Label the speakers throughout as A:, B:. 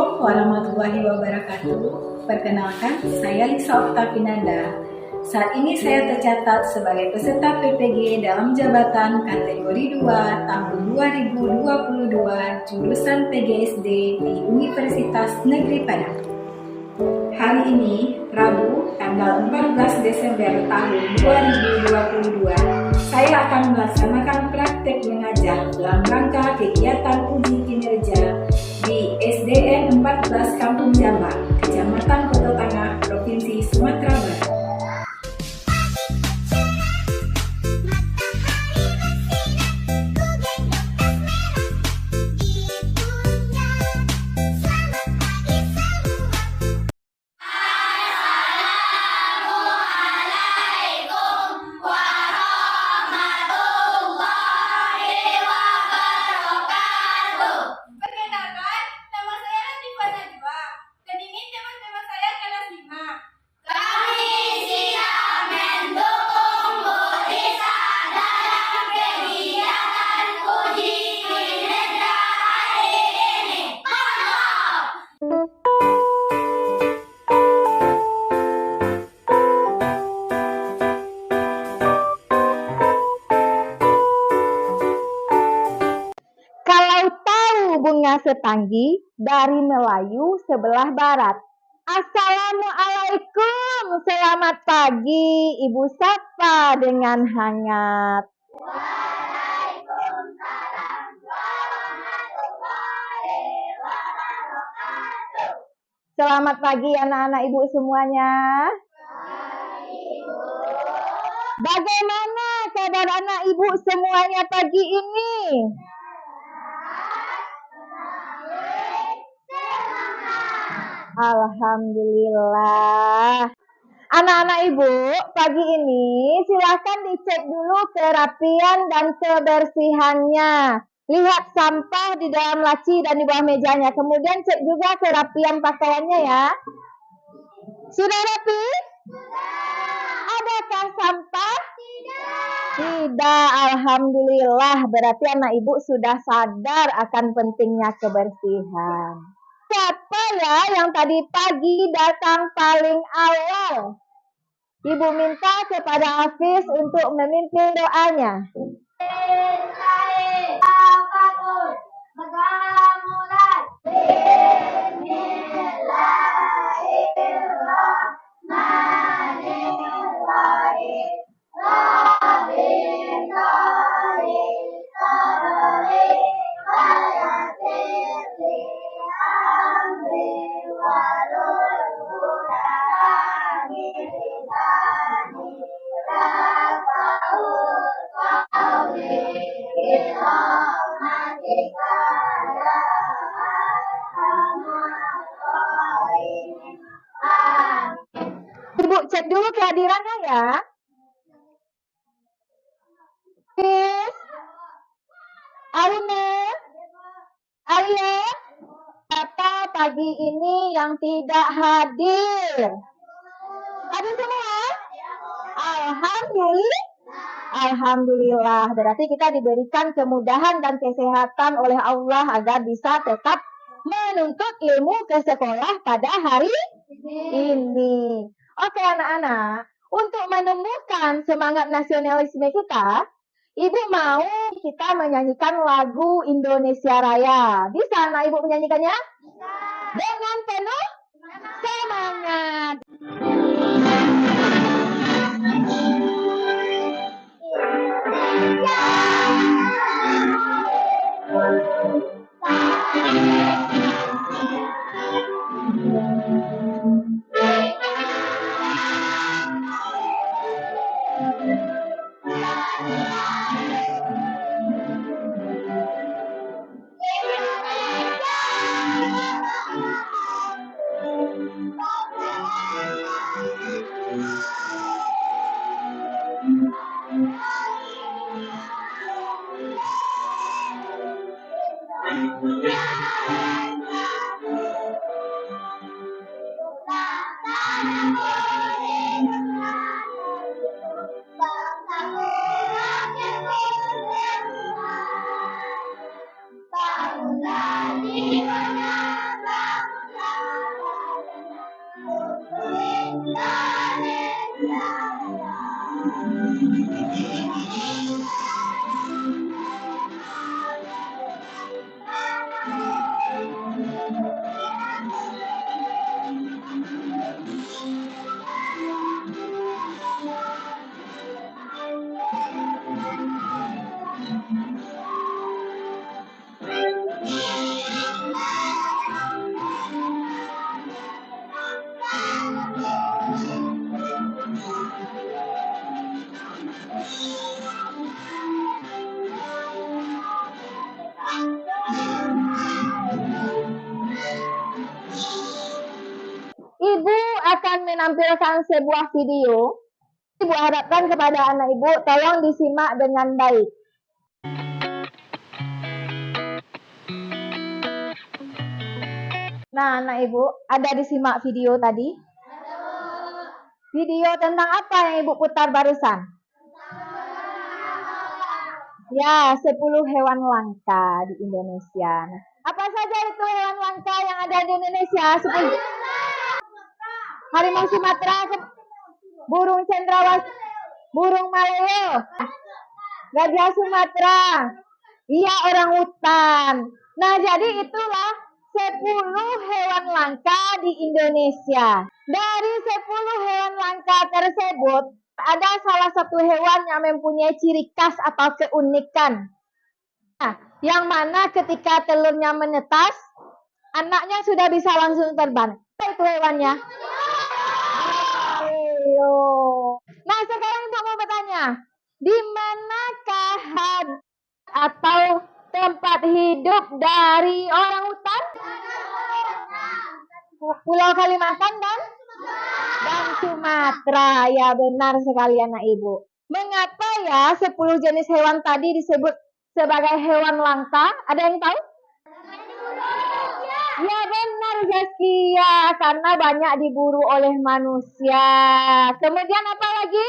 A: Assalamualaikum warahmatullahi wabarakatuh. Perkenalkan, saya Lisa Oktavinanda. Saat ini saya tercatat sebagai peserta PPG dalam jabatan kategori 2 tahun 2022 jurusan PGSD di Universitas Negeri Padang. Hari ini, Rabu, tanggal 14 Desember tahun 2022, saya akan melaksanakan praktek mengajar dalam rangka kegiatan uji kinerja di SDN 14 Kampung Jambak, Kecamatan Kota Tangah, Provinsi Sumatera Barat.
B: Bunga Setanggi dari Melayu sebelah barat. Assalamualaikum, selamat pagi, Ibu sapa dengan hangat. Waalaikumsalam warahmatullahi wabarakatuh. Selamat pagi anak-anak Ibu semuanya. Bagaimana keadaan anak Ibu semuanya pagi ini? Alhamdulillah. Anak-anak Ibu, pagi ini silakan dicek dulu kerapian dan kebersihannya. Lihat sampah di dalam laci dan di bawah mejanya. Kemudian cek juga kerapian pakaiannya ya. Sudah rapi? Adakah sampah? Tidak. Alhamdulillah. Berarti anak Ibu sudah sadar akan pentingnya kebersihan. Siapa ya yang tadi pagi datang paling awal? Ibu minta kepada Hafiz untuk memimpin doanya. Ibu cek dulu kehadirannya ya. Hafiz, Aruna, Alia, siapa pagi ini yang tidak hadir? Hadir semua? Alhamdulillah. Alhamdulillah. Berarti kita diberikan kemudahan dan kesehatan oleh Allah agar bisa tetap menuntut ilmu ke sekolah pada hari ini. Oke anak-anak, untuk menumbuhkan semangat nasionalisme kita, Ibu mau kita menyanyikan lagu Indonesia Raya. Bisa anak Ibu menyanyikannya? Dengan penuh semangat. menampilkan sebuah video. Ibu harapkan kepada anak ibu, tolong disimak dengan baik. Nah, anak ibu, ada disimak video tadi? Video tentang apa yang ibu putar barusan? Ya, 10 hewan langka di Indonesia. Nah, apa saja itu hewan langka yang ada di Indonesia? 10. Harimau Sumatera, burung cendrawasih, burung maleo, gajah Sumatera, iya orang hutan. Nah, jadi itulah 10 hewan langka di Indonesia. Dari 10 hewan langka tersebut, ada salah satu hewan yang mempunyai ciri khas atau keunikan. Nah, yang mana ketika telurnya menetas, anaknya sudah bisa langsung terbang. Apa itu hewannya? Ayo. Nah, sekarang ibu mau bertanya, di manakah atau tempat hidup dari orang hutan? Pulau Kalimantan dan Sumatera. Ya, benar sekali anak ibu. Mengapa ya 10 jenis hewan tadi disebut sebagai hewan langka? Ada yang tahu? Ya benar Zaskia, karena banyak diburu oleh manusia. Kemudian apa lagi?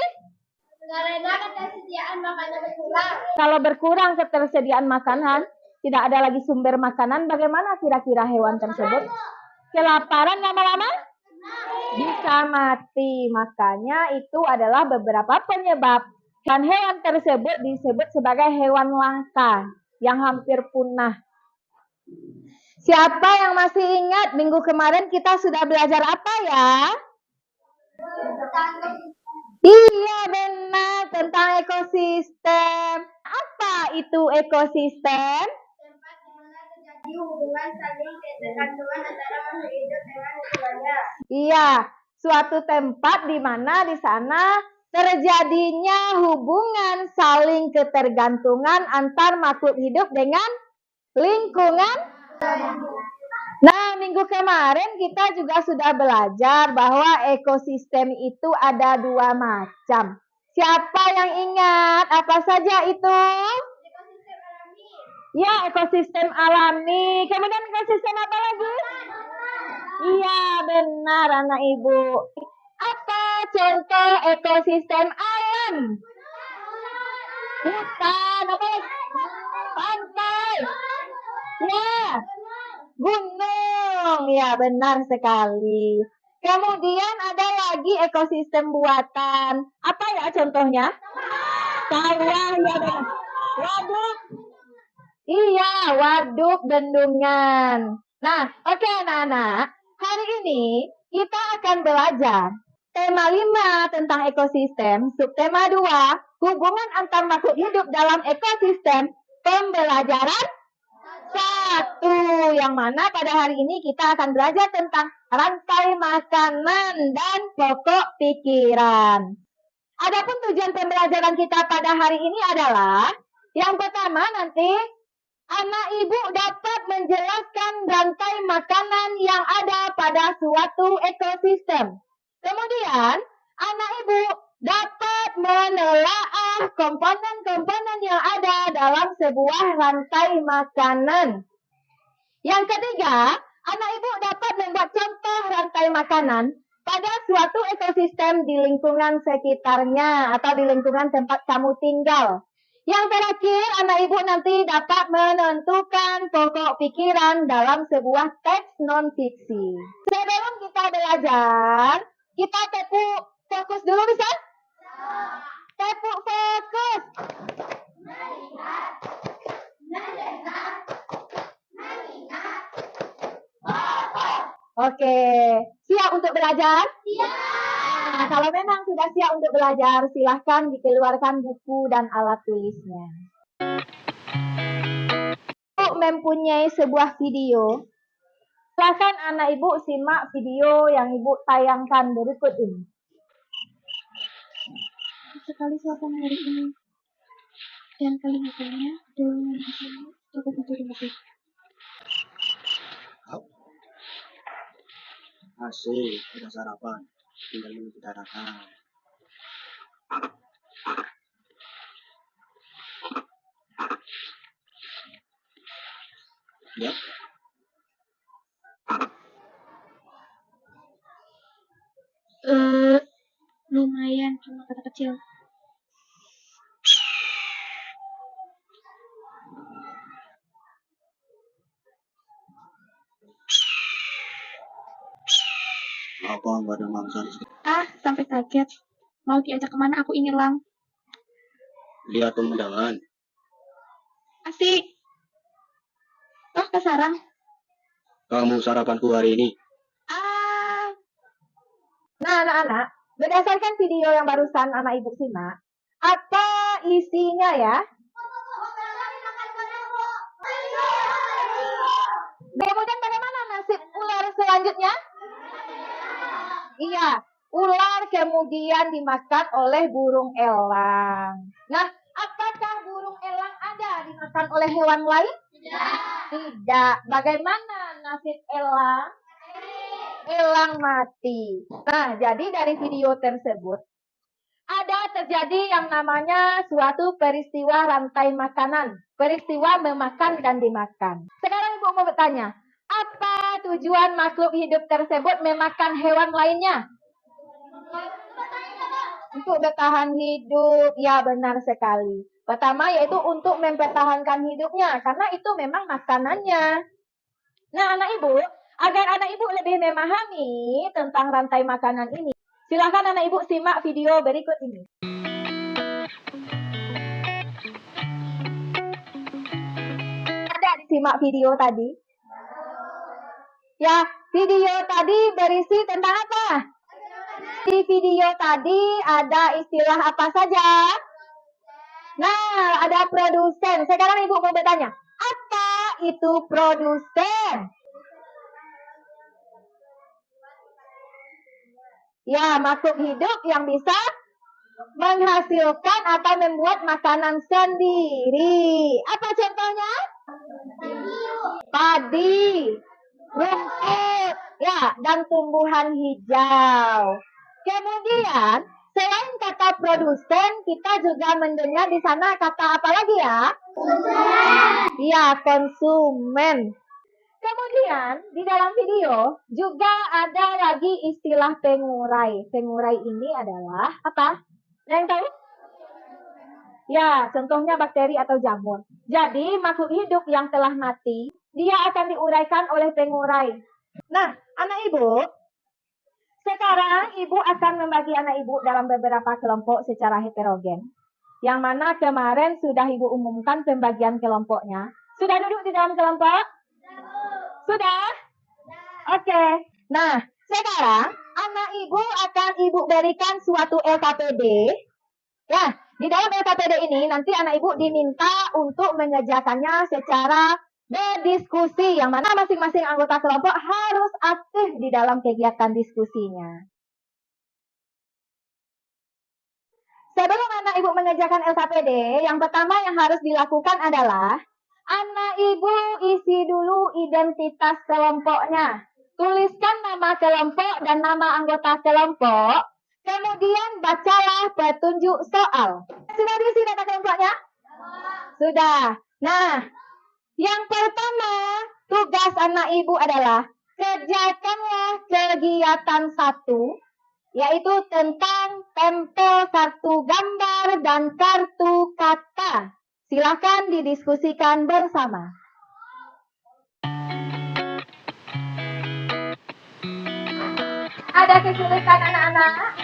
B: Karena ketersediaan makanan berkurang. Kalau berkurang ketersediaan makanan, tidak ada lagi sumber makanan, bagaimana kira-kira hewan tersebut? Kelaparan lama-lama? Bisa mati. Makanya itu adalah beberapa penyebab. Dan hewan tersebut disebut sebagai hewan langka yang hampir punah. Siapa yang masih ingat minggu kemarin kita sudah belajar apa ya? Iya benar, tentang ekosistem. Apa itu ekosistem? Tempat di mana terjadi hubungan saling ketergantungan antara makhluk hidup dengan lingkungannya. Iya, suatu tempat di mana di sana terjadinya hubungan saling ketergantungan antar makhluk hidup dengan lingkungan. Nah, minggu kemarin kita juga sudah belajar bahwa ekosistem itu ada 2 macam. Siapa yang ingat apa saja itu? Ekosistem alami. Ya, ekosistem alami. Kemudian ekosistem apa lagi? Iya, benar anak ibu. Apa contoh ekosistem alam? Hutan, apa lagi? Pantai. Ya. Gunung, ya benar sekali. Kemudian ada lagi ekosistem buatan. Apa ya contohnya? Sawah, ya benar. Waduk. Iya, waduk bendungan. Nah, oke anak-anak. Hari ini kita akan belajar tema 5 tentang ekosistem, subtema 2, hubungan antar makhluk hidup dalam ekosistem, pembelajaran 1, yang mana pada hari ini kita akan belajar tentang rantai makanan dan pokok pikiran. Adapun tujuan pembelajaran kita pada hari ini adalah yang pertama nanti anak ibu dapat menjelaskan rantai makanan yang ada pada suatu ekosistem. Kemudian anak ibu dapat menelaah komponen-komponen yang ada dalam sebuah rantai makanan. Yang ketiga, anak ibu dapat membuat contoh rantai makanan pada suatu ekosistem di lingkungan sekitarnya atau di lingkungan tempat kamu tinggal. Yang terakhir, anak ibu nanti dapat menentukan pokok pikiran dalam sebuah teks non-fiksi. Sebelum kita belajar, kita tepuk fokus dulu bisa? Tepuk fokus. Melihat, mendengar, mengingat. Oke, siap untuk belajar? Siap. Nah, kalau memang sudah siap untuk belajar, silahkan dikeluarkan buku dan alat tulisnya. Ibu mempunyai sebuah video. Silahkan anak ibu simak video yang ibu tayangkan berikut ini. Sekali suasana hari ini. Dan kalimatnya dengan cukup itu.
C: Asik, udah sarapan. tinggal menunggu daratan. Ya,
B: Lumayan, cuma kata kecil.
C: apa nggak ada maksud?
B: Sampai kaget. Mau diajak kemana aku ingin lang.
C: Lihat pemandangan.
B: Asik. Toh ke sarang.
C: Kamu sarapanku hari ini.
B: Nah, anak-anak, berdasarkan video yang barusan anak ibu simak, apa isinya ya? Kemudian bagaimana nasib ular selanjutnya? Iya, ular kemudian dimakan oleh burung elang. Nah, apakah burung elang ada dimakan oleh hewan lain? Tidak. Bagaimana nasib elang? Elang mati. Nah, jadi dari video tersebut ada terjadi yang namanya suatu peristiwa rantai makanan. Peristiwa memakan dan dimakan. Sekarang ibu mau bertanya, apa tujuan makhluk hidup tersebut memakan hewan lainnya? Untuk bertahan hidup, ya benar sekali. Pertama yaitu untuk mempertahankan hidupnya, karena itu memang makanannya. Nah anak ibu, agar anak ibu lebih memahami tentang rantai makanan ini, silakan anak ibu simak video berikut ini. Ada disimak video tadi? Ya, video tadi berisi tentang apa? Di video tadi ada istilah apa saja? Nah, ada produsen. Sekarang ibu mau bertanya, apa itu produsen? Ya, makhluk hidup yang bisa menghasilkan atau membuat makanan sendiri. Apa contohnya? Padi, rumput, ya, dan tumbuhan hijau. Kemudian, selain kata produsen, kita juga mendengar di sana kata apa lagi ya? Ya, konsumen. Kemudian, di dalam video juga ada lagi istilah pengurai. Pengurai ini adalah apa? Ada yang tahu? Ya, contohnya bakteri atau jamur. Jadi, makhluk hidup yang telah mati, dia akan diuraikan oleh pengurai. Nah, anak ibu, sekarang ibu akan membagi anak ibu dalam beberapa kelompok secara heterogen. Yang mana kemarin sudah ibu umumkan pembagian kelompoknya. Sudah duduk di dalam kelompok? Sudah? Oke. Nah, sekarang anak ibu akan ibu berikan suatu LKPD. Ya, di dalam LKPD ini nanti anak ibu diminta untuk mengerjakannya secara berdiskusi. Yang mana masing-masing anggota kelompok harus aktif di dalam kegiatan diskusinya. Sebelum anak ibu mengerjakan LKPD, yang pertama yang harus dilakukan adalah anak ibu isi dulu identitas kelompoknya. Tuliskan nama kelompok dan nama anggota kelompok. Kemudian bacalah petunjuk soal. Sudah diisi data kelompoknya? Sudah. Nah, yang pertama tugas anak ibu adalah kerjakanlah kegiatan 1, yaitu tentang tempel kartu gambar dan kartu kata. Silakan didiskusikan bersama. Ada kesulitan anak-anak?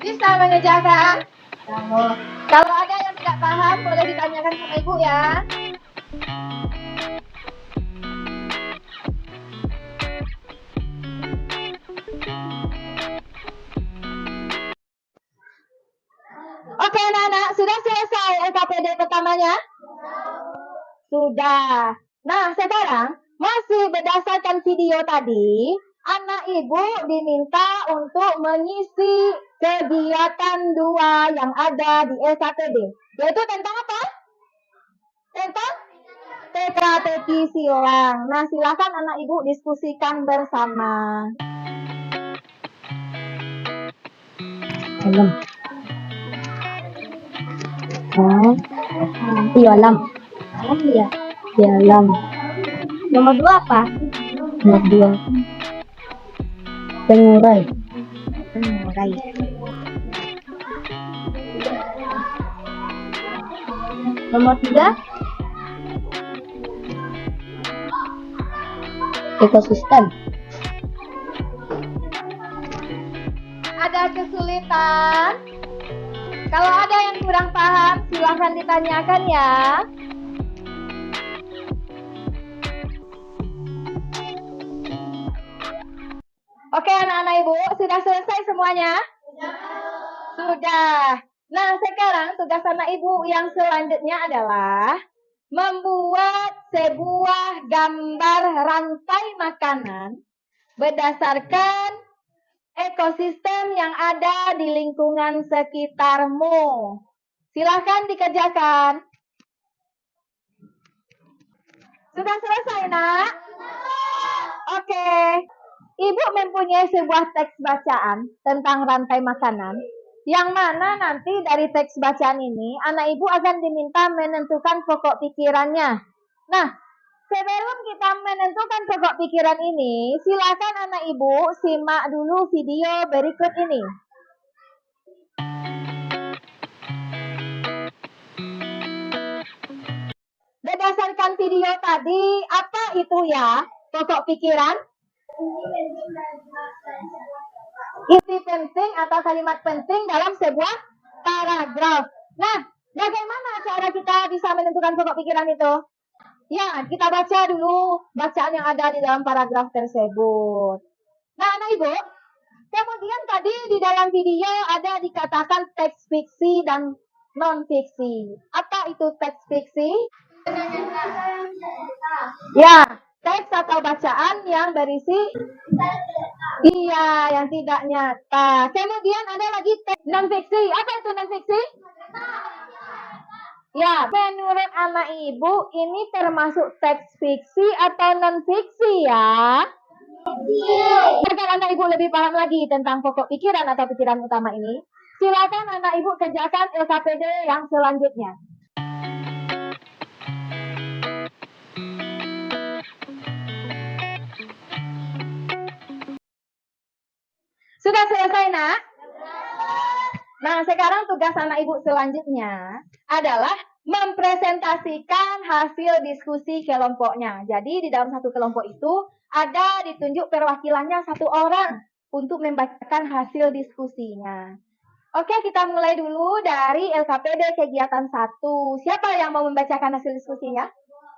B: Bisa mengerjakan? Kalau ada yang tidak paham, boleh ditanyakan sama ibu ya. Oke anak-anak, sudah selesai LKPD pertamanya? Sudah. Nah, sekarang masih berdasarkan video tadi, anak ibu diminta untuk mengisi kegiatan 2 yang ada di LKPD. Yaitu tentang apa? Tentang teka-teki silang. Nah, silakan anak ibu diskusikan bersama. Alam. Oh, iya alam. Alam ya. Iya alam. Nomor 2 apa? Nomor 2 pengurai. Pengurai. Nomor 3 ekosistem. Ada kesulitan? Kalau ada yang kurang paham, silahkan ditanyakan ya. Oke anak-anak ibu, sudah selesai semuanya? Sudah. Nah sekarang tugas anak ibu yang selanjutnya adalah membuat sebuah gambar rantai makanan berdasarkan ekosistem yang ada di lingkungan sekitarmu. Silahkan dikerjakan. Sudah selesai, nak? Oke. Ibu mempunyai sebuah teks bacaan tentang rantai makanan, yang mana nanti dari teks bacaan ini, anak ibu akan diminta menentukan pokok pikirannya. Nah, sebelum kita menentukan pokok pikiran ini, silakan anak ibu simak dulu video berikut ini. Berdasarkan video tadi, apa itu ya pokok pikiran? Inti penting atau kalimat penting dalam sebuah paragraf. Nah, bagaimana cara kita bisa menentukan pokok pikiran itu? Ya, kita baca dulu bacaan yang ada di dalam paragraf tersebut. Nah, anak ibu, kemudian tadi di dalam video ada dikatakan teks fiksi dan non-fiksi. Apa itu teks fiksi? Ya, teks atau bacaan yang berisi yang tidak nyata. Kemudian ada lagi teks non-fiksi. Apa itu non-fiksi? Ya, menurut anak ibu ini termasuk teks fiksi atau non-fiksi ya? Agar anak ibu lebih paham lagi tentang pokok pikiran atau pikiran utama ini, silakan anak ibu kerjakan LKPD yang selanjutnya. Sudah selesai, nak? Nah, sekarang tugas anak ibu selanjutnya adalah mempresentasikan hasil diskusi kelompoknya. Jadi, di dalam satu kelompok itu ada ditunjuk perwakilannya satu orang untuk membacakan hasil diskusinya. Oke, kita mulai dulu dari LKPD kegiatan 1. Siapa yang mau membacakan hasil diskusinya?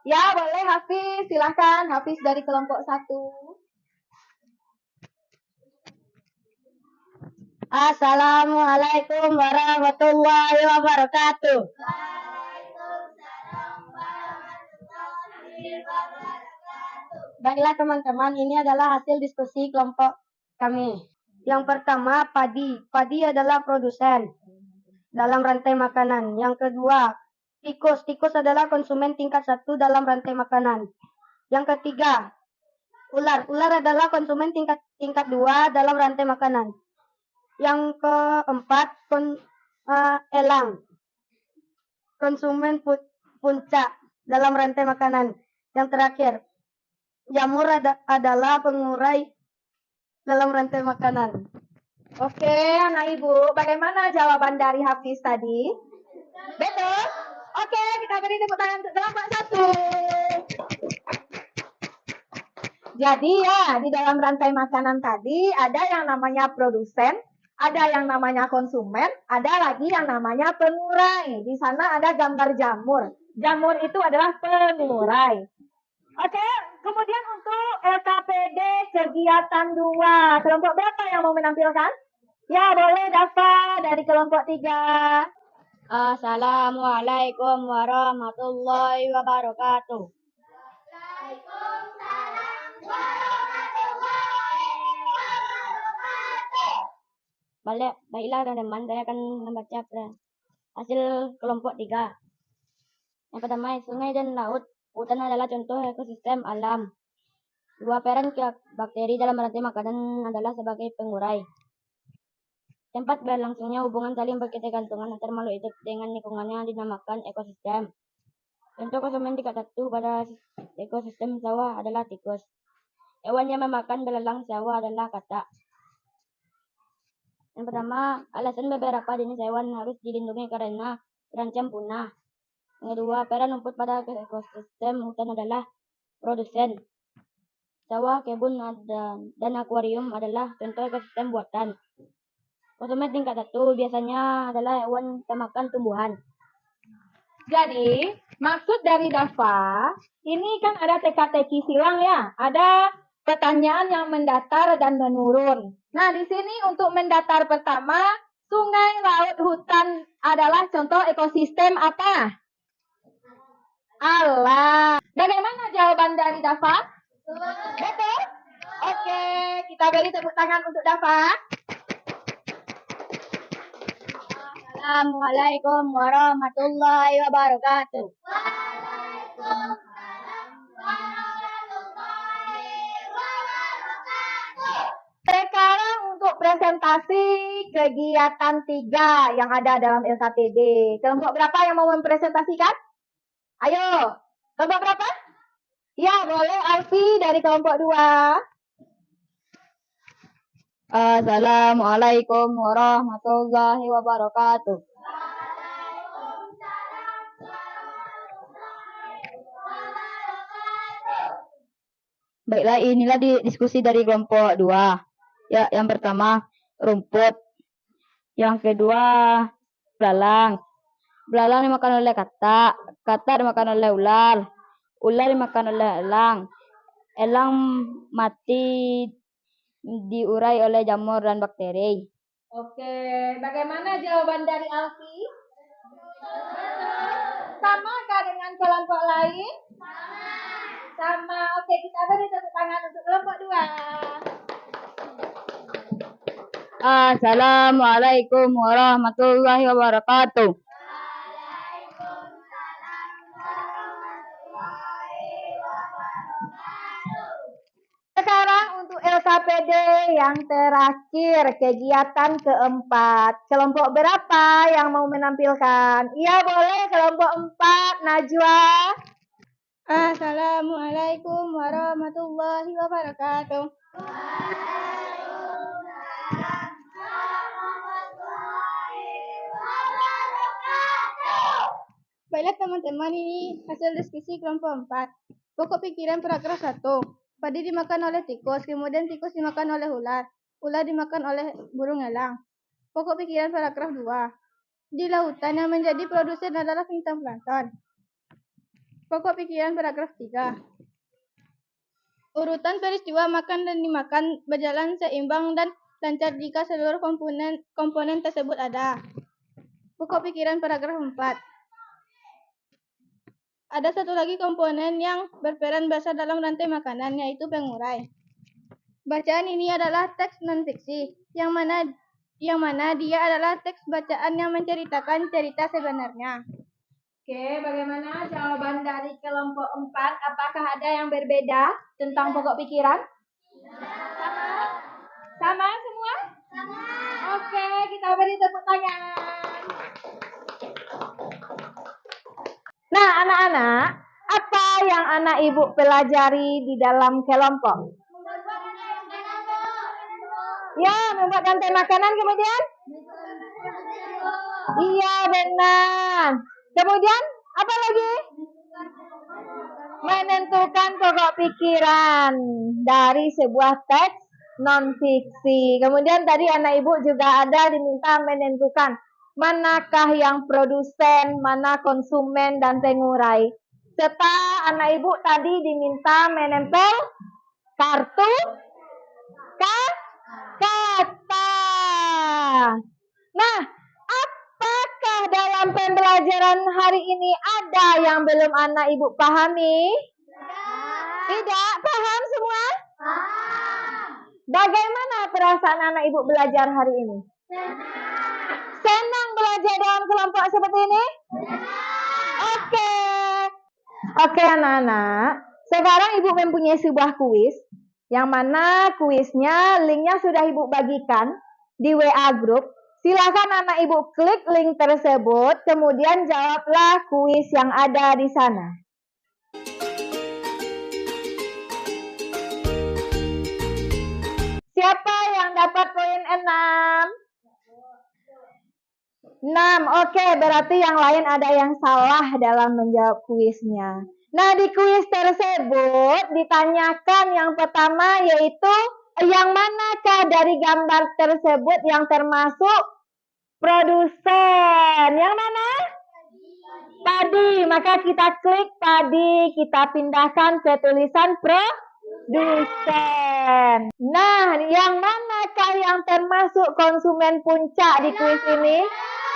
B: Ya, boleh Hafiz. Silahkan Hafiz dari kelompok 1. Assalamualaikum warahmatullahi wabarakatuh. Baiklah teman-teman, ini adalah hasil diskusi kelompok kami. Yang pertama, padi. Padi adalah produsen dalam rantai makanan. Yang kedua, tikus. Tikus adalah konsumen tingkat 1 dalam rantai makanan. Yang ketiga, ular. Ular adalah konsumen tingkat 2 dalam rantai makanan. Yang keempat, elang. Konsumen puncak dalam rantai makanan. Yang terakhir, jamur adalah pengurai dalam rantai makanan. Oke, anak ibu, bagaimana jawaban dari Hafiz tadi? Betul? Oke, kita beri tepuk tangan untuk kelompok 1. Jadi ya, di dalam rantai makanan tadi ada yang namanya produsen, ada yang namanya konsumen, ada lagi yang namanya pengurai. Di sana ada gambar jamur. Jamur itu adalah pengurai. Oke, kemudian untuk LKPD kegiatan 2. Kelompok berapa yang mau menampilkan? Ya, boleh Dafa dari kelompok 3.
D: Assalamualaikum warahmatullahi wabarakatuh. Baiklah teman-teman, saya akan membaca hasil kelompok 3. Yang pertama, sungai dan laut. Hutan adalah contoh ekosistem alam. Dua peran bakteri dalam rantai makanan adalah sebagai pengurai. Tempat berlangsungnya hubungan saling berketergantungan antar makhluk hidup dengan lingkungannya dinamakan ekosistem. Contoh konsumen tingkat 1 pada ekosistem sawah adalah tikus. Hewan yang memakan belalang sawah adalah katak. Yang pertama, alasan beberapa jenis hewan harus dilindungi karena terancam punah. Yang kedua, peran rumput pada ekosistem hutan adalah produsen. Sawah, kebun, dan akuarium adalah contoh ekosistem buatan. Konsumen tingkat 1 biasanya adalah hewan pemakan tumbuhan.
B: Jadi, maksud dari Dafa, ini kan ada teka-teki silang ya. Ada pertanyaan yang mendatar dan menurun. Nah, di sini untuk mendatar pertama, sungai, laut, hutan adalah contoh ekosistem apa? Alam. Bagaimana jawaban dari Dafa? Betul? Oke, kita beri tepuk tangan untuk Dafa.
D: Assalamualaikum warahmatullahi wabarakatuh.
B: Sekarang untuk presentasi kegiatan 3 yang ada dalam LKPD. Kelompok berapa yang mau mempresentasikan? Ayo, kelompok berapa? Ya, boleh Alfi dari kelompok 2.
D: Assalamualaikum warahmatullahi wabarakatuh. Baiklah, inilah diskusi dari kelompok 2. Ya, yang pertama rumput. Yang kedua belalang. Belalang dimakan oleh katak. Katak dimakan oleh ular. Ular dimakan oleh elang. Elang mati diurai oleh jamur dan bakteri.
B: Oke, bagaimana jawaban dari Alfi? Samakah dengan kelompok lain? Sama. Oke, kita beri tepuk tangan untuk kelompok 2.
D: Assalamualaikum warahmatullahi wabarakatuh.
B: Sekarang untuk LKPD yang terakhir, kegiatan keempat. Kelompok berapa yang mau menampilkan? Iya, boleh kelompok 4, Najwa.
D: Assalamualaikum warahmatullahi wabarakatuh. Baiklah teman-teman, ini hasil diskusi kelompok 4. Pokok pikiran paragraf 1. Padi dimakan oleh tikus, kemudian tikus dimakan oleh ular. Ular dimakan oleh burung elang. Pokok pikiran paragraf 2. Di lautan yang menjadi produsen adalah bintang plankton. Pokok pikiran paragraf 3. Urutan peristiwa makan dan dimakan berjalan seimbang dan lancar jika seluruh komponen tersebut ada. Pokok pikiran paragraf 4. Ada satu lagi komponen yang berperan besar dalam rantai makanan, yaitu pengurai. Bacaan ini adalah teks non-fiksi, yang mana dia adalah teks bacaan yang menceritakan cerita sebenarnya.
B: Oke, bagaimana jawaban dari kelompok 4? Apakah ada yang berbeda tentang pokok pikiran? Sama semua? Sama. Oke, kita beri tepuk tangan. Nah, anak-anak, apa yang anak ibu pelajari di dalam kelompok? Ya, membuat rantai makanan, kemudian? Iya, benar. Kemudian, apa lagi? Menentukan pokok pikiran dari sebuah teks non-fiksi. Kemudian tadi anak ibu juga ada diminta menentukan manakah yang produsen, mana konsumen dan pengurai. Serta anak ibu tadi diminta menempel kartu kata. Nah, apakah dalam pembelajaran hari ini ada yang belum anak ibu pahami? Tidak? Paham semua? Bagaimana perasaan anak ibu belajar hari ini? Senang belajar dalam kelompok seperti ini? Oke anak-anak. Sekarang ibu mempunyai sebuah kuis. Yang mana kuisnya linknya sudah ibu bagikan di WA group. Silakan anak ibu klik link tersebut, kemudian jawablah kuis yang ada di sana. Siapa yang dapat poin 6? 6, oke, berarti yang lain ada yang salah dalam menjawab kuisnya. Nah, di kuis tersebut ditanyakan yang pertama yaitu yang manakah dari gambar tersebut yang termasuk produsen? Yang mana? Padi. Maka kita klik padi, kita pindahkan ke tulisan produsen. Nah, yang manakah yang termasuk konsumen puncak di kuis ini?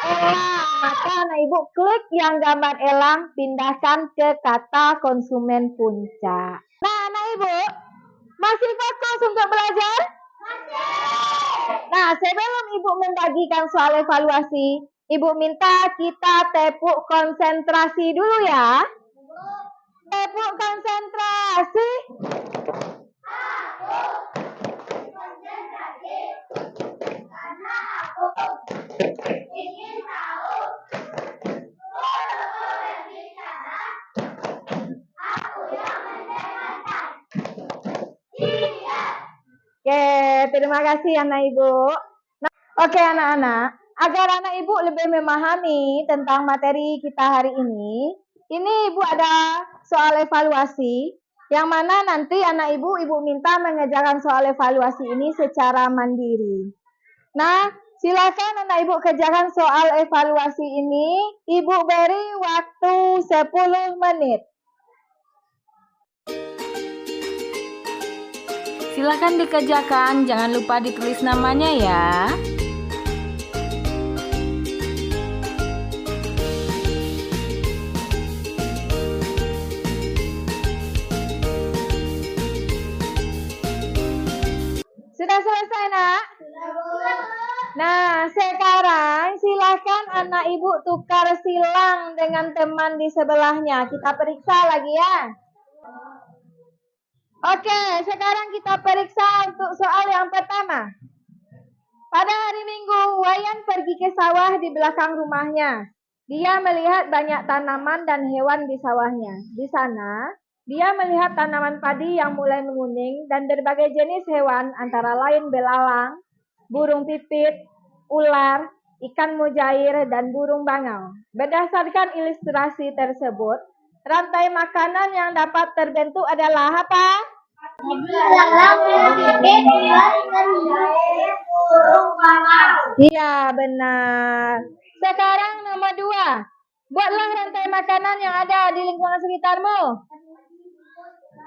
B: Elang. Maka anak ibu klik yang gambar elang, pindahkan ke kata konsumen puncak. Nah, anak ibu masih fokus untuk belajar? Nah, sebelum ibu membagikan soal evaluasi, ibu minta kita tepuk konsentrasi dulu ya. Tepuk konsentrasi. Oke, terima kasih anak ibu. Nah, oke anak-anak, agar anak ibu lebih memahami tentang materi kita hari ini ibu ada soal evaluasi, yang mana nanti anak ibu minta mengerjakan soal evaluasi ini secara mandiri. Nah, silakan anak ibu kerjakan soal evaluasi ini, ibu beri waktu 10 menit.
A: Silakan dikerjakan, jangan lupa ditulis namanya ya.
B: Sudah selesai, Nak? Nah, sekarang silakan anak ibu tukar silang dengan teman di sebelahnya. Kita periksa lagi ya. Oke, sekarang kita periksa untuk soal yang pertama. Pada hari Minggu, Wayan pergi ke sawah di belakang rumahnya. Dia melihat banyak tanaman dan hewan di sawahnya. Di sana, dia melihat tanaman padi yang mulai menguning dan berbagai jenis hewan antara lain belalang, burung pipit, ular, ikan mujair, dan burung bangau. Berdasarkan ilustrasi tersebut, rantai makanan yang dapat terbentuk adalah apa? Iya, benar. Sekarang nomor 2. Buatlah rantai makanan yang ada di lingkungan sekitarmu.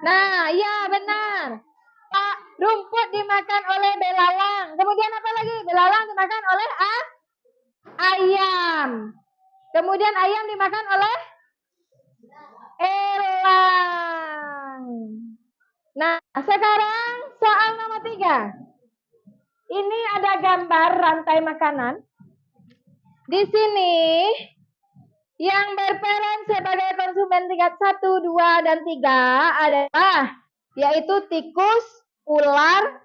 B: Nah, iya benar. Rumput dimakan oleh belalang. Kemudian apa lagi? Belalang dimakan oleh ayam. Kemudian ayam dimakan oleh elang. Nah, sekarang soal nomor 3. Ini ada gambar rantai makanan. Di sini yang berperan sebagai konsumen tingkat 1, 2, dan 3 adalah yaitu tikus, ular,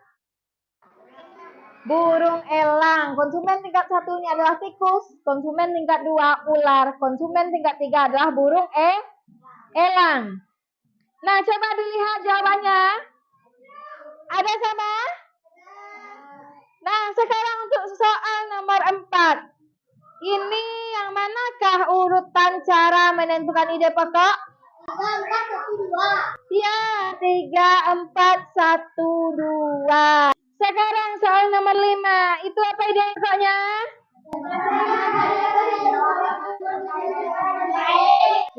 B: burung elang. Konsumen tingkat 1 ini adalah tikus, konsumen tingkat 2 ular, konsumen tingkat 3 adalah burung elang. Nah, coba dilihat jawabannya. Ada sama? Nah, sekarang untuk soal nomor 4. Ini yang manakah urutan cara menentukan ide pokok? 3, 4, 1, 2. Ya, 3, 4, 1, 2. Sekarang soal nomor 5. Itu apa ide pokoknya?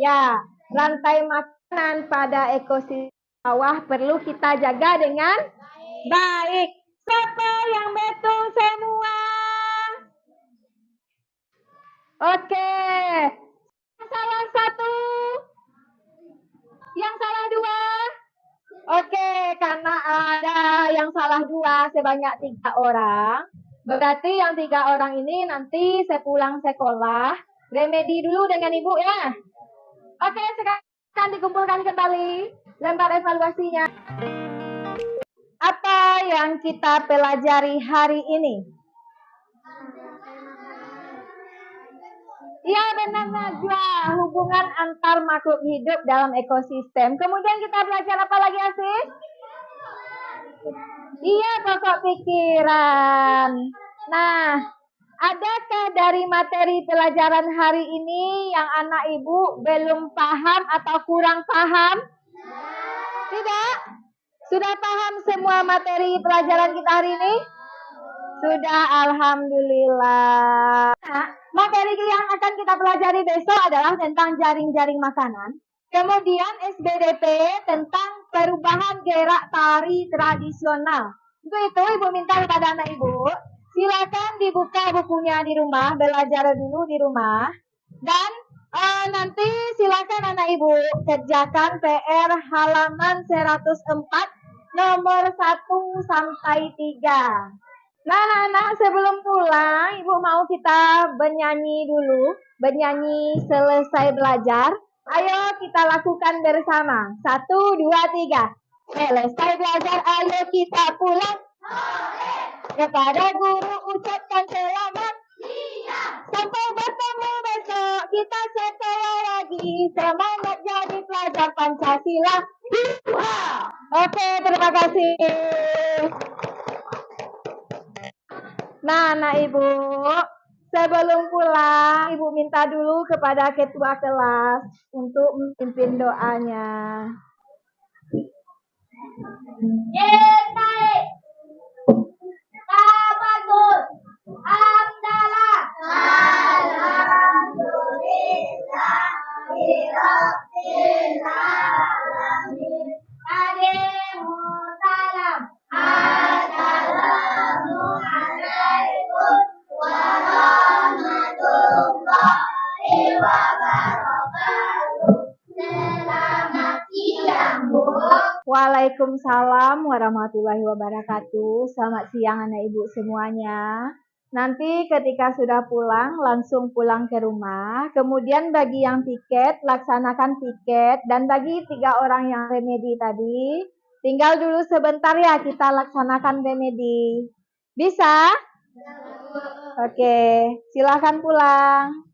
B: Ya, rantai makanan pada ekosistem sawah perlu kita jaga dengan baik. Siapa yang betul semua? Oke. Yang salah 1. Yang salah 2. Oke, karena ada yang salah 2 sebanyak 3 orang. Berarti yang 3 orang ini nanti sepulang sekolah remedi dulu dengan ibu ya. Oke, sekarang dikumpulkan kembali lembar evaluasinya. Apa yang kita pelajari hari ini? Iya benar Najwa, hubungan antar makhluk hidup dalam ekosistem. Kemudian kita belajar apa lagi Asis? Iya, pokok pikiran. Nah, adakah dari materi pelajaran hari ini yang anak ibu belum paham atau kurang paham? Tidak? Sudah paham semua materi pelajaran kita hari ini? Sudah, alhamdulillah. Nah, materi yang akan kita pelajari besok adalah tentang jaring-jaring makanan. Kemudian SBDP tentang perubahan gerak tari tradisional. Untuk itu ibu minta kepada anak ibu, silakan dibuka bukunya di rumah, belajar dulu di rumah. Dan nanti silakan anak ibu kerjakan PR halaman 104 nomor 1 sampai 3. Nah, anak sebelum pulang, ibu mau kita bernyanyi dulu, bernyanyi selesai belajar. Ayo kita lakukan bersama. 1, 2, 3. Selesai belajar, ayo kita pulang. Kepada guru ucapkan selamat. Sampai bertemu besok, kita sekolah lagi. Semangat jadi pelajar Pancasila. Oke, terima kasih. Nah, anak ibu, sebelum pulang, ibu minta dulu kepada ketua kelas untuk memimpin doanya. Yeay, tabatul, amdalah, alhamdulillah, rabbil alamin, alaikum salam, assalamualaikum warahmatullahi wabarakatuh. Selamat siang, Bu. Waalaikumsalam warahmatullahi wabarakatuh. Selamat siang anak ibu semuanya. Nanti ketika sudah pulang, langsung pulang ke rumah. Kemudian bagi yang tiket, laksanakan tiket. Dan bagi 3 orang yang remedi tadi, tinggal dulu sebentar ya kita laksanakan remedi. Bisa? Oke, silakan pulang.